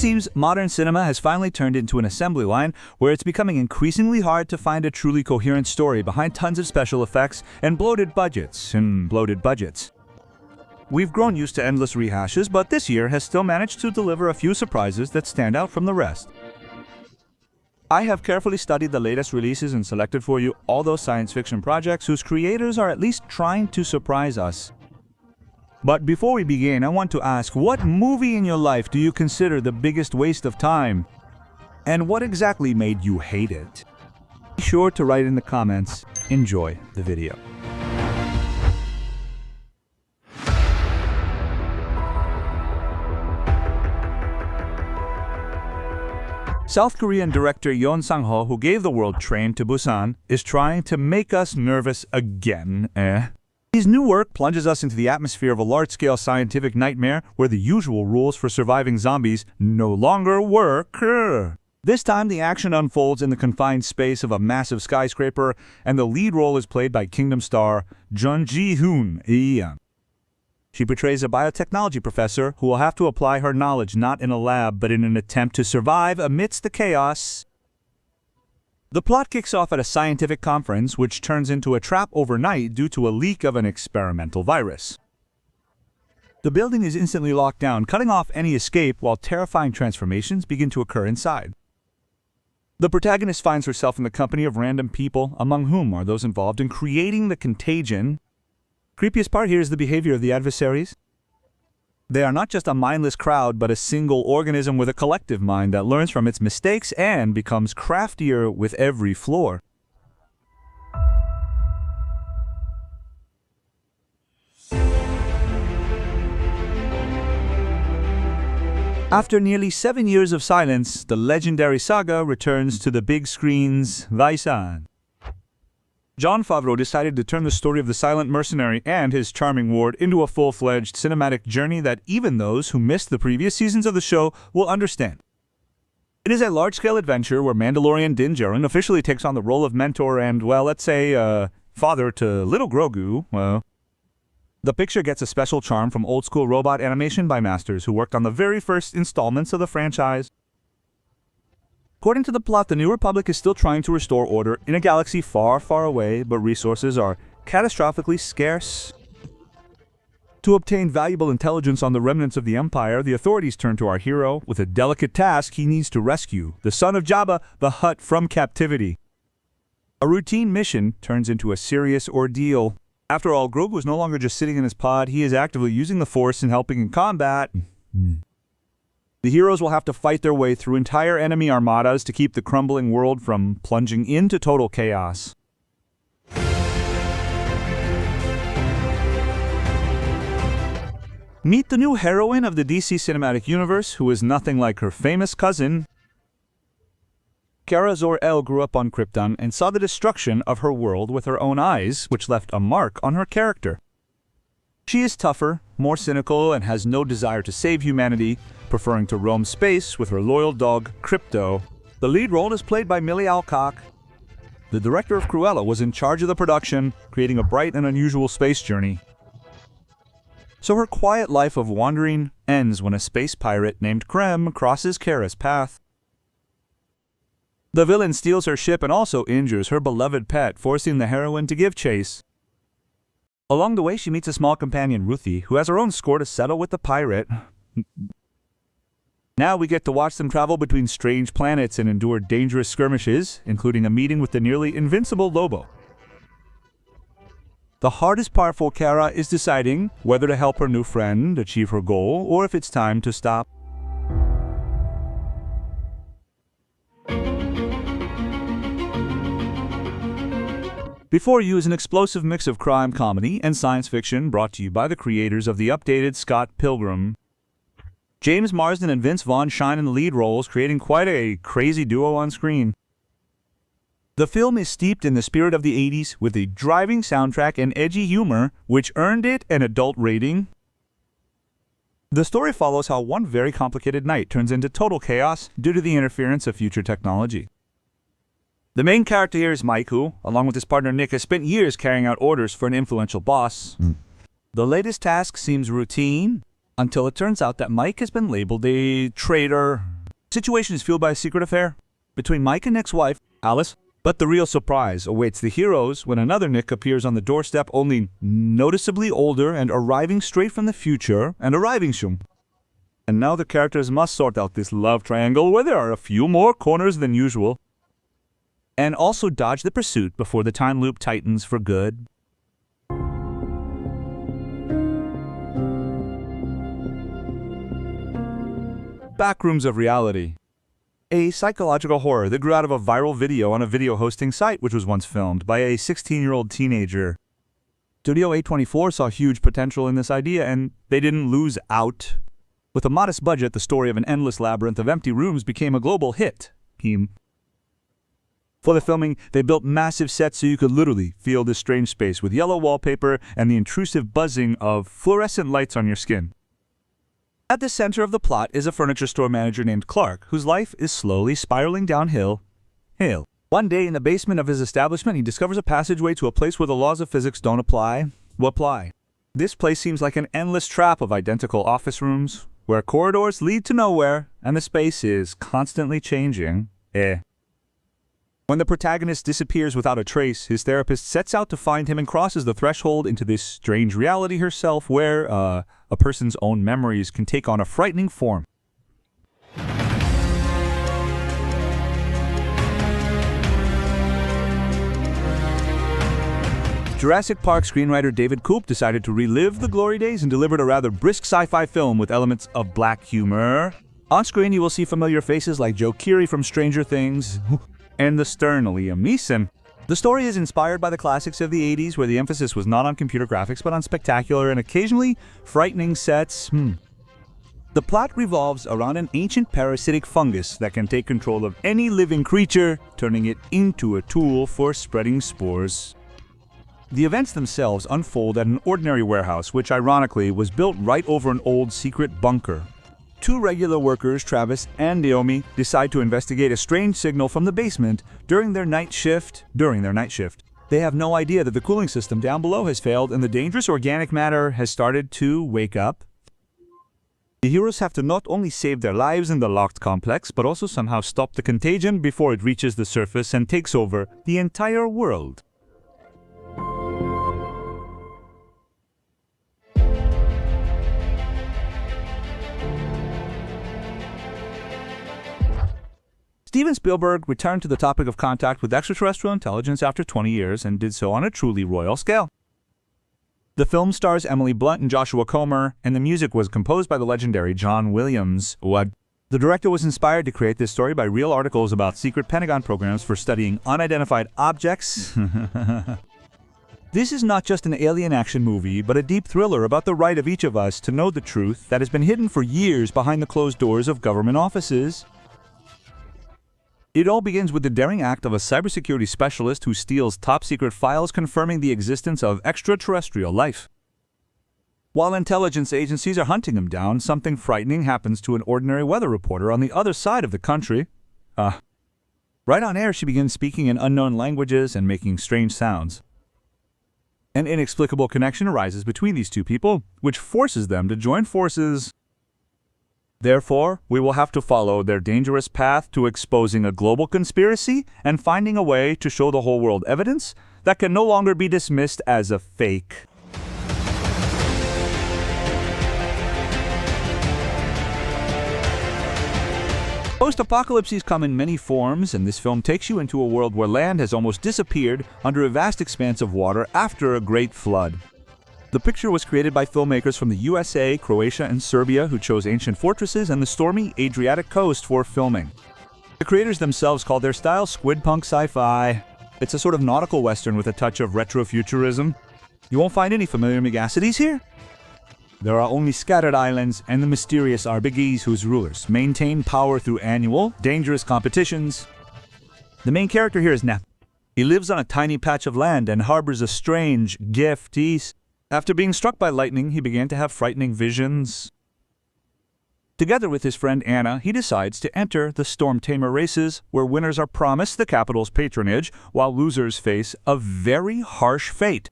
seems modern cinema has finally turned into an assembly line where it's becoming increasingly hard to find a truly coherent story behind tons of special effects and bloated budgets. We've grown used to endless rehashes, but this year has still managed to deliver a few surprises that stand out from the rest. I have carefully studied the latest releases and selected for you all those science fiction projects whose creators are at least trying to surprise us. But before we begin, I want to ask, what movie in your life do you consider the biggest waste of time? And what exactly made you hate it? Be sure to write in the comments. Enjoy the video. South Korean director Yoon Sang-ho, who gave the world Train to Busan, is trying to make us nervous again, His new work plunges us into the atmosphere of a large-scale scientific nightmare where the usual rules for surviving zombies no longer work. This time, the action unfolds in the confined space of a massive skyscraper, and the lead role is played by Kingdom star Jun Ji-hoon. She portrays a biotechnology professor who will have to apply her knowledge not in a lab but in an attempt to survive amidst the chaos. The plot kicks off at a scientific conference, which turns into a trap overnight due to a leak of an experimental virus. The building is instantly locked down, cutting off any escape while terrifying transformations begin to occur inside. The protagonist finds herself in the company of random people, among whom are those involved in creating the Contagion. Creepiest part here is the behavior of the adversaries. They are not just a mindless crowd, but a single organism with a collective mind that learns from its mistakes and becomes craftier with every floor. After nearly 7 years of silence, the legendary saga returns to the big screens. Vaisan. Jon Favreau decided to turn the story of the silent mercenary and his charming ward into a full-fledged cinematic journey that even those who missed the previous seasons of the show will understand. It is a large-scale adventure where Mandalorian Din Djarin officially takes on the role of mentor and, well, let's say, father to little Grogu. The picture gets a special charm from old-school robot animation by masters who worked on the very first installments of the franchise. According to the plot, the New Republic is still trying to restore order in a galaxy far, far away, but resources are catastrophically scarce. To obtain valuable intelligence on the remnants of the Empire, the authorities turn to our hero with a delicate task he needs to rescue the son of Jabba the Hutt from captivity. A routine mission turns into a serious ordeal. After all, Grogu is no longer just sitting in his pod, he is actively using the Force and helping in combat. The heroes will have to fight their way through entire enemy armadas to keep the crumbling world from plunging into total chaos. Meet the new heroine of the DC Cinematic Universe, who is nothing like her famous cousin. Kara Zor-El grew up on Krypton and saw the destruction of her world with her own eyes, which left a mark on her character. She is tougher, more cynical, and has no desire to save humanity, preferring to roam space with her loyal dog, Crypto. The lead role is played by Millie Alcock. The director of Cruella was in charge of the production, creating a bright and unusual space journey. So her quiet life of wandering ends when a space pirate named Krem crosses Kara's path. The villain steals her ship and also injures her beloved pet, forcing the heroine to give chase. Along the way, she meets a small companion, Ruthie, who has her own score to settle with the pirate. Now we get to watch them travel between strange planets and endure dangerous skirmishes, including a meeting with the nearly invincible Lobo. The hardest part for Kara is deciding whether to help her new friend achieve her goal or if it's time to stop. Before You is an explosive mix of crime comedy and science fiction brought to you by the creators of the updated Scott Pilgrim. James Marsden and Vince Vaughn shine in the lead roles, creating quite a crazy duo on screen. The film is steeped in the spirit of the 80s with a driving soundtrack and edgy humor, which earned it an adult rating. The story follows how one very complicated night turns into total chaos due to the interference of future technology. The main character here is Mike, who, along with his partner Nick, has spent years carrying out orders for an influential boss. The latest task seems routine, Until it turns out that Mike has been labeled a traitor. The situation is fueled by a secret affair between Mike and Nick's wife, Alice. But the real surprise awaits the heroes when another Nick appears on the doorstep, only noticeably older and arriving straight from the future and arriving soon. And now the characters must sort out this love triangle where there are a few more corners than usual. And also dodge the pursuit before the time loop tightens for good. Backrooms of Reality. A psychological horror that grew out of a viral video on a video hosting site which was once filmed by a 16-year-old teenager. Studio A24 saw huge potential in this idea, and they didn't lose out. With a modest budget, the story of an endless labyrinth of empty rooms became a global hit. For the filming, they built massive sets so you could literally feel this strange space with yellow wallpaper and the intrusive buzzing of fluorescent lights on your skin. At the center of the plot is a furniture store manager named Clark, whose life is slowly spiraling downhill. One day in the basement of his establishment, he discovers a passageway to a place where the laws of physics don't apply. This place seems like an endless trap of identical office rooms, where corridors lead to nowhere, and the space is constantly changing. When the protagonist disappears without a trace, his therapist sets out to find him and crosses the threshold into this strange reality herself where a person's own memories can take on a frightening form. Jurassic Park screenwriter David Koepp decided to relive the glory days and delivered a rather brisk sci-fi film with elements of black humor. On screen, you will see familiar faces like Joe Keery from Stranger Things and the stern Liam Neeson. The story is inspired by the classics of the 80s, where the emphasis was not on computer graphics but on spectacular and occasionally frightening sets. The plot revolves around an ancient parasitic fungus that can take control of any living creature, turning it into a tool for spreading spores. The events themselves unfold at an ordinary warehouse, which ironically was built right over an old secret bunker. Two regular workers, Travis and Naomi, decide to investigate a strange signal from the basement during their night shift. They have no idea that the cooling system down below has failed and the dangerous organic matter has started to wake up. The heroes have to not only save their lives in the locked complex, but also somehow stop the contagion before it reaches the surface and takes over the entire world. Steven Spielberg returned to the topic of contact with extraterrestrial intelligence after 20 years and did so on a truly royal scale. The film stars Emily Blunt and Joshua Comer, and the music was composed by the legendary John Williams. The director was inspired to create this story by real articles about secret Pentagon programs for studying unidentified objects. This is not just an alien action movie, but a deep thriller about the right of each of us to know the truth that has been hidden for years behind the closed doors of government offices. It all begins with the daring act of a cybersecurity specialist who steals top-secret files confirming the existence of extraterrestrial life. While intelligence agencies are hunting him down, something frightening happens to an ordinary weather reporter on the other side of the country. Right on air, she begins speaking in unknown languages and making strange sounds. An inexplicable connection arises between these two people, which forces them to join forces. Therefore, we will have to follow their dangerous path to exposing a global conspiracy and finding a way to show the whole world evidence that can no longer be dismissed as a fake. Post-apocalypses come in many forms, and this film takes you into a world where land has almost disappeared under a vast expanse of water after a great flood. The picture was created by filmmakers from the USA, Croatia, and Serbia who chose ancient fortresses and the stormy Adriatic coast for filming. The creators themselves called their style squid-punk sci-fi. It's a sort of nautical western with a touch of retrofuturism. You won't find any familiar megacities here. There are only scattered islands and the mysterious Arbigis whose rulers maintain power through annual, dangerous competitions. The main character here is Nef. He lives on a tiny patch of land and harbors a strange gift. After being struck by lightning, he began to have frightening visions. Together with his friend Anna, he decides to enter the Storm Tamer races, where winners are promised the capital's patronage, while losers face a very harsh fate.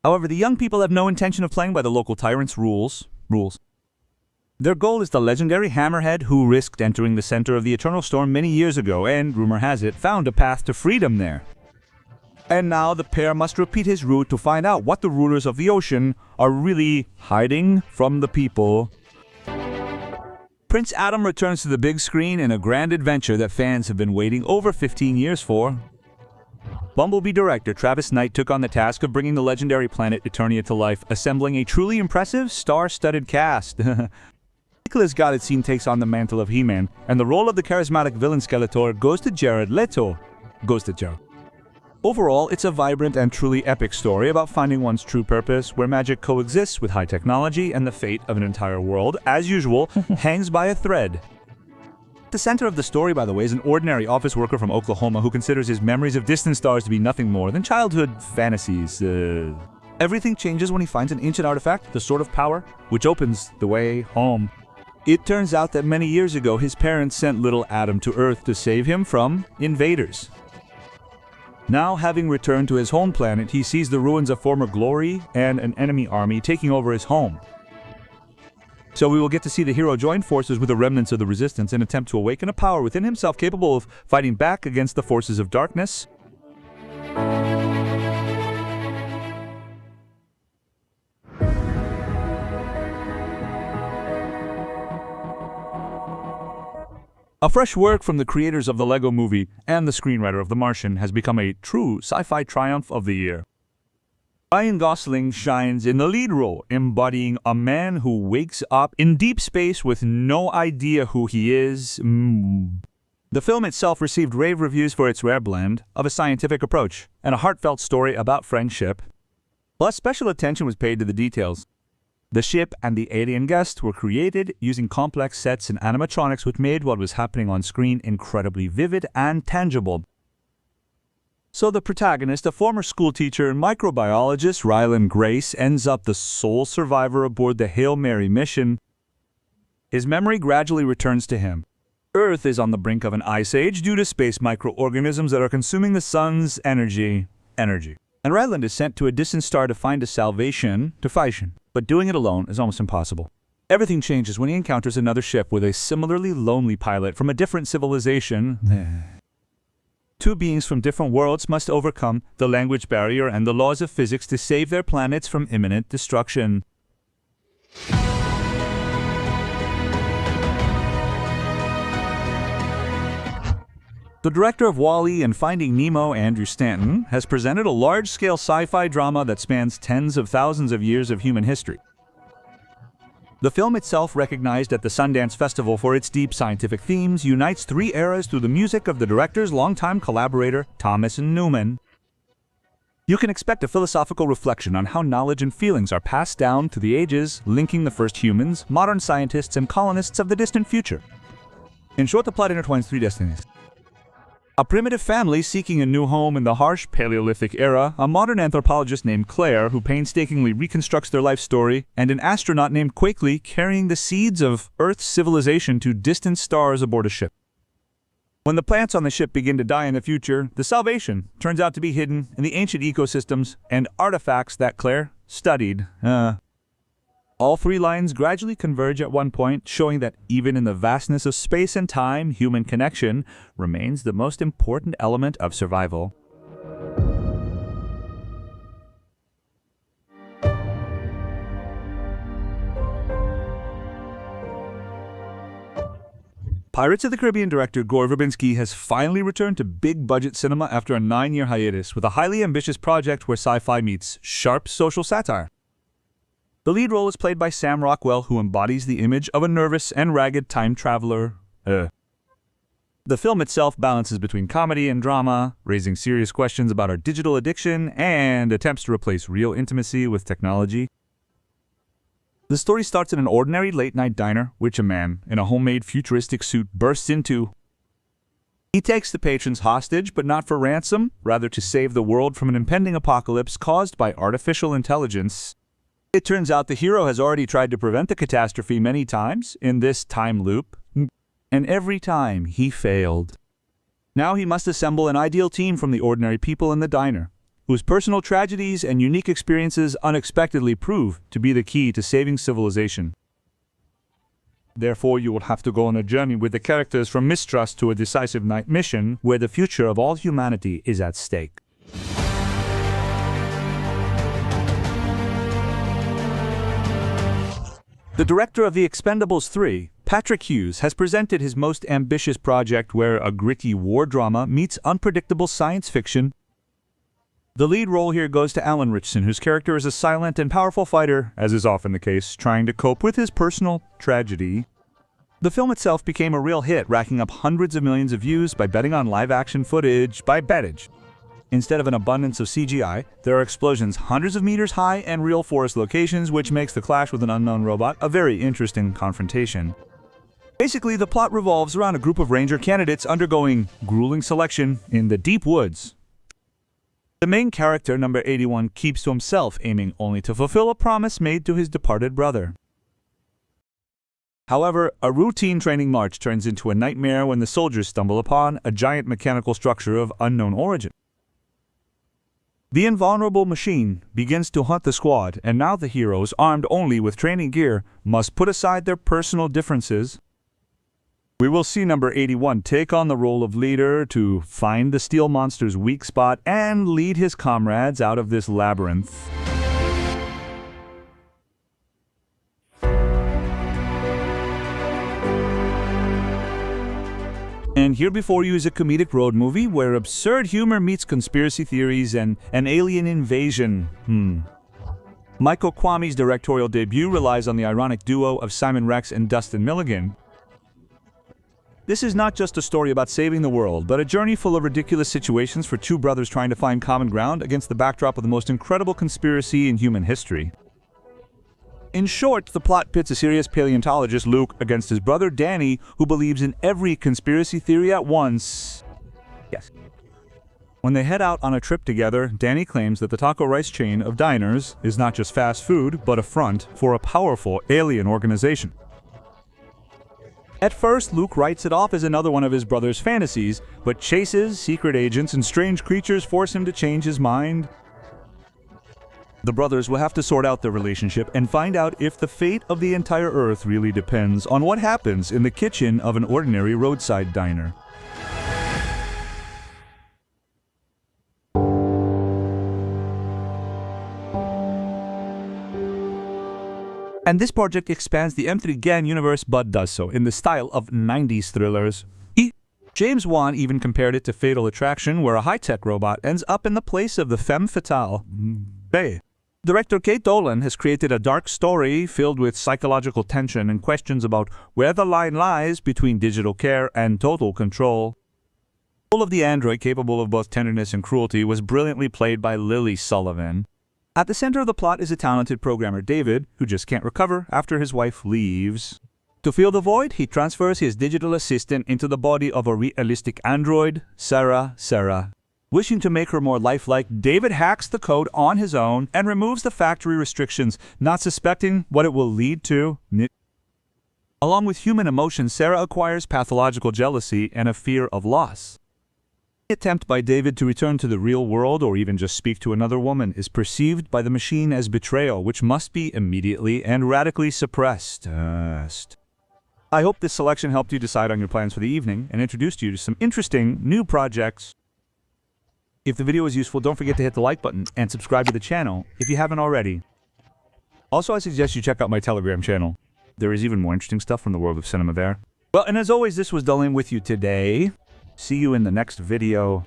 However, the young people have no intention of playing by the local tyrant's rules. Their goal is the legendary Hammerhead, who risked entering the center of the Eternal Storm many years ago and, rumor has it, found a path to freedom there. And now the pair must repeat his route to find out what the rulers of the ocean are really hiding from the people. Prince Adam returns to the big screen in a grand adventure that fans have been waiting over 15 years for. Bumblebee director Travis Knight took on the task of bringing the legendary planet Eternia to life, assembling a truly impressive, star-studded cast. Nicholas Galitzine takes on the mantle of He-Man, and the role of the charismatic villain Skeletor goes to Jared Leto. Overall, it's a vibrant and truly epic story about finding one's true purpose, where magic coexists with high technology and the fate of an entire world, as usual, hangs by a thread. The center of the story, by the way, is an ordinary office worker from Oklahoma who considers his memories of distant stars to be nothing more than childhood fantasies. Everything changes when he finds an ancient artifact, the Sword of Power, which opens the way home. It turns out that many years ago, his parents sent little Adam to Earth to save him from invaders. Now, having returned to his home planet, he sees the ruins of former glory and an enemy army taking over his home. So we will get to see the hero join forces with the remnants of the Resistance and attempt to awaken a power within himself capable of fighting back against the forces of darkness. A fresh work from the creators of the Lego Movie and the screenwriter of The Martian has become a true sci-fi triumph of the year. Ryan Gosling shines in the lead role, embodying a man who wakes up in deep space with no idea who he is. The film itself received rave reviews for its rare blend of a scientific approach and a heartfelt story about friendship. Plus, special attention was paid to the details. The ship and the alien guest were created using complex sets and animatronics, which made what was happening on screen incredibly vivid and tangible. So the protagonist, a former schoolteacher and microbiologist, Ryland Grace, ends up the sole survivor aboard the Hail Mary mission. His memory gradually returns to him. Earth is on the brink of an ice age due to space microorganisms that are consuming the sun's energy. And Ryland is sent to a distant star to find a salvation. But doing it alone is almost impossible. Everything changes when he encounters another ship with a similarly lonely pilot from a different civilization. Two beings from different worlds must overcome the language barrier and the laws of physics to save their planets from imminent destruction. The director of WALL-E and Finding Nemo, Andrew Stanton, has presented a large-scale sci-fi drama that spans tens of thousands of years of human history. The film itself, recognized at the Sundance Festival for its deep scientific themes, unites three eras through the music of the director's longtime collaborator, Thomas Newman. You can expect a philosophical reflection on how knowledge and feelings are passed down through the ages, linking the first humans, modern scientists, and colonists of the distant future. In short, the plot intertwines three destinies. A primitive family seeking a new home in the harsh Paleolithic era, a modern anthropologist named Claire who painstakingly reconstructs their life story, and an astronaut named Quakely carrying the seeds of Earth's civilization to distant stars aboard a ship. When the plants on the ship begin to die in the future, the salvation turns out to be hidden in the ancient ecosystems and artifacts that Claire studied. All three lines gradually converge at one point, showing that even in the vastness of space and time, human connection remains the most important element of survival. Pirates of the Caribbean director Gore Verbinski has finally returned to big-budget cinema after a 9-year hiatus with a highly ambitious project where sci-fi meets sharp social satire. The lead role is played by Sam Rockwell, who embodies the image of a nervous and ragged time traveler. The film itself balances between comedy and drama, raising serious questions about our digital addiction and attempts to replace real intimacy with technology. The story starts in an ordinary late-night diner, which a man in a homemade futuristic suit bursts into. He takes the patrons hostage, but not for ransom, rather to save the world from an impending apocalypse caused by artificial intelligence. It turns out the hero has already tried to prevent the catastrophe many times in this time loop, and every time he failed. Now he must assemble an ideal team from the ordinary people in the diner, whose personal tragedies and unique experiences unexpectedly prove to be the key to saving civilization. Therefore, you will have to go on a journey with the characters from mistrust to a decisive night mission where the future of all humanity is at stake. The director of The Expendables 3, Patrick Hughes, has presented his most ambitious project where a gritty war drama meets unpredictable science fiction. The lead role here goes to Alan Ritchson, whose character is a silent and powerful fighter, as is often the case, trying to cope with his personal tragedy. The film itself became a real hit, racking up hundreds of millions of views by betting on live-action footage by bettage. Instead of an abundance of CGI, there are explosions hundreds of meters high and real forest locations, which makes the clash with an unknown robot a very interesting confrontation. Basically, the plot revolves around a group of ranger candidates undergoing grueling selection in the deep woods. The main character, number 81, keeps to himself, aiming only to fulfill a promise made to his departed brother. However, a routine training march turns into a nightmare when the soldiers stumble upon a giant mechanical structure of unknown origin. The invulnerable machine begins to hunt the squad, and now the heroes, armed only with training gear, must put aside their personal differences. We will see number 81 take on the role of leader to find the steel monster's weak spot and lead his comrades out of this labyrinth. And here before you is a comedic road movie where absurd humor meets conspiracy theories and an alien invasion. Michael Kwame's directorial debut relies on the ironic duo of Simon Rex and Dustin Milligan. This is not just a story about saving the world, but a journey full of ridiculous situations for two brothers trying to find common ground against the backdrop of the most incredible conspiracy in human history. In short, the plot pits a serious paleontologist, Luke, against his brother Danny, who believes in every conspiracy theory at once. Yes. When they head out on a trip together, Danny claims that the taco rice chain of diners is not just fast food, but a front for a powerful alien organization. At first, Luke writes it off as another one of his brother's fantasies, but chases, secret agents, and strange creatures force him to change his mind. The brothers will have to sort out their relationship and find out if the fate of the entire Earth really depends on what happens in the kitchen of an ordinary roadside diner. And this project expands the M3 Gang universe, but does so in the style of 90s thrillers. James Wan even compared it to Fatal Attraction, where a high-tech robot ends up in the place of the femme fatale. Director Kate Dolan has created a dark story filled with psychological tension and questions about where the line lies between digital care and total control. The role of the android, capable of both tenderness and cruelty, was brilliantly played by Lily Sullivan. At the center of the plot is a talented programmer, David, who just can't recover after his wife leaves. To fill the void, he transfers his digital assistant into the body of a realistic android, Sarah. Wishing to make her more lifelike, David hacks the code on his own and removes the factory restrictions, not suspecting what it will lead to. Along with human emotions, Sarah acquires pathological jealousy and a fear of loss. The attempt by David to return to the real world or even just speak to another woman is perceived by the machine as betrayal, which must be immediately and radically suppressed. I hope this selection helped you decide on your plans for the evening and introduced you to some interesting new projects. If the video was useful, don't forget to hit the like button and subscribe to the channel if you haven't already. Also, I suggest you check out my Telegram channel. There is even more interesting stuff from the world of cinema there. Well, and as always, this was Dullin with you today. See you in the next video.